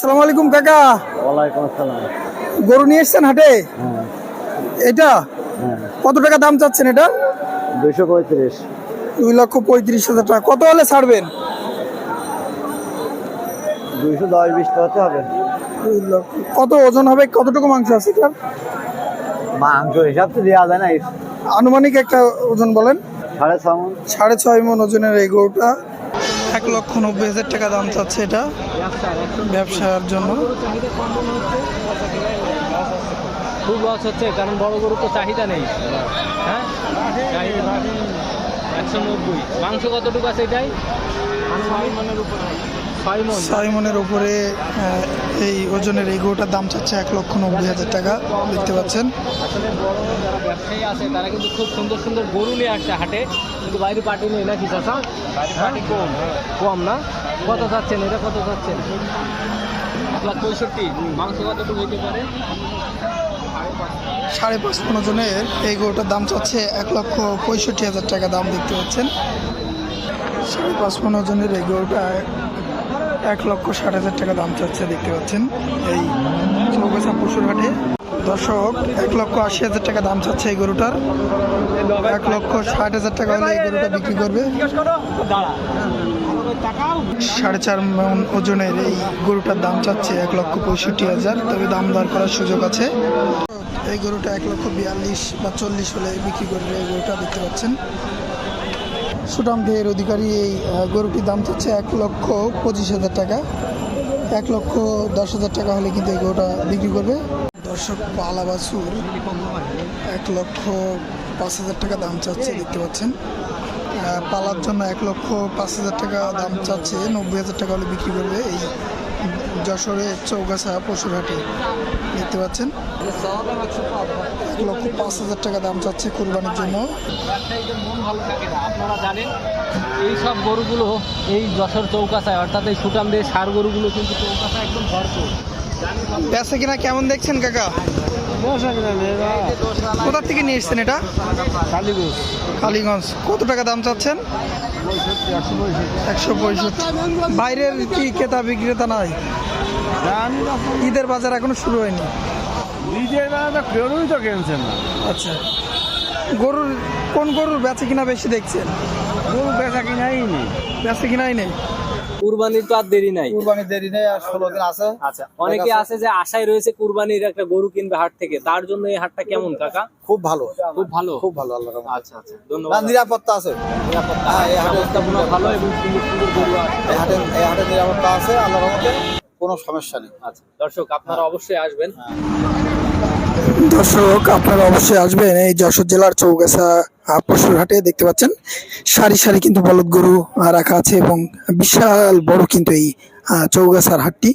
আসসালামু আলাইকুম কাকা। ওয়ালাইকুম আসসালাম। গরু নিয়ে এসছেন হাটে? হ্যাঁ এটা হ্যাঁ, কত টাকা দাম চাচ্ছেন এটা? 235। 2,35,000 টাকা। কত হলে ছাড়বেন? 210-20 হতে হবে। 2 লক্ষ। কত ওজন হবে? কতটুকু মাংস আছে এটার? মাংস হিসাব তো দেওয়া যায় না। আনুমানিক একটা ওজন বলেন। 6.5 মণ। 6.5 মণ ওজনের এই গরুটা 1,90,000 টাকা দাম চাচ্ছে এটা ব্যবসার জন্য। খুব লস হচ্ছে, কারণ বড় গরু তো চাহিদা নেই। হ্যাঁ, 190। মাংস কতটুকু আছে এটাই? 6 মণের উপরে এই ওজনের এই গরুটার দাম চাচ্ছে 1,90,000 টাকা। দেখতে পাচ্ছেন। আসলে বড় যারা ব্যবসায়ী আছে তারা কিন্তু খুব সুন্দর সুন্দর গরু নিয়ে আসছে হাটে, কিন্তু বাইরে পার্টি নেই নাকি চাচা? পার্টি কম কম না? কত চাচ্ছেন এটা? কত চাচ্ছেন? 1,65,000। মাংস কতটুকু হইতে পারে? 5.5 মণ ওজনের এই গরুটার দাম চাচ্ছে 1,65,000 টাকা দাম। দেখতে পাচ্ছেন 5.5 মণ ওজনের এই গরুটা 1,60,000 টাকা দাম চাচ্ছে। দেখতে পাচ্ছেন এই চৌগাছা পশুর হাটে। দর্শক, 1,80,000 টাকা দাম চাচ্ছে এই গরুটার। 1,60,000 টাকা হলে এই গরুটা বিক্রি করবে। 4.5 মণ ওজনের এই গরুটার দাম চাচ্ছে 1,65,000। তবে দাম দর করার সুযোগ আছে। এই গরুটা 1,42,000 বা 40 হলে বিক্রি করবে এই গরুটা। দেখতে পাচ্ছেন সুঠাম দেহের অধিকারী এই গরুটির দাম চাচ্ছে 1,25,000 টাকা। 1,10,000 টাকা হলে কিন্তু এই গরুটা বিক্রি করবে। দর্শক, পালা বাছুর 1,05,000 টাকা দাম চাচ্ছে। দেখতে পাচ্ছেন পালার জন্য 1,05,000 টাকা দাম চাচ্ছে। 90,000 টাকা হলে বিক্রি করবে এই যশোরের চৌগাছা পশুর হাটে। দেখতে পাচ্ছেন 1,05,000 টাকা দাম চাচ্ছে কুরবানির জন্য। ব্যবসায়ীদের মন ভালো থাকে না, আপনারা জানেন। এই সব গরুগুলো এই যশোর চৌকাছায়, অর্থাৎ এই সুটাম দিয়ে সার গরুগুলো কিন্তু চৌকাছা একদম ভরপুর। বেচা কিনা কেমন দেখছেন কাকা? কোথা থেকে নিয়ে এসছেন এটা? কালীগঞ্জ। কত টাকা দাম চাচ্ছেন? 165। বাইরের কি ক্রেতা বিক্রেতা নাই? ঈদের বাজার এখনো শুরু হয়নি। আচ্ছা, গরুর কোন গরুর বেচা কিনা বেশি দেখছেন? বেচা কিনাই নেই। কুরবানির তো আর দেরি নাই। কুরবানির দেরি নেই, আর 16 দিন আছে। আচ্ছা, অনেকে আছে যে আশায় রয়েছে কুরবানির একটা গরু কিনবে হাট থেকে, তার জন্য এই হাটটা কেমন কাকা? খুব ভালো, খুব ভালো, খুব ভালো। আল্লাহর রহমতে। আচ্ছা আচ্ছা, ধন্যবাদ। নিরাপত্তা আছে। নিরাপত্তা, হ্যাঁ, এই হাটে ব্যবস্থাপনা ভালো এবং সুন্দর সুন্দর গরু আছে। এই হাটে নিরাপত্তা আছে, আল্লাহর রহমতে কোনো সমস্যা নেই। আচ্ছা দর্শক, আপনারা অবশ্যই আসবেন। দর্শক, আপনারা অবশ্যই আসবেন এই যশোর জেলার চৌগাছা পশুর হাটে। দেখতে পাচ্ছেন সারি সারি কিন্তু বলদ গরু রাখা আছে এবং বিশাল বড় কিন্তু এই চৌগাছার হাটটি।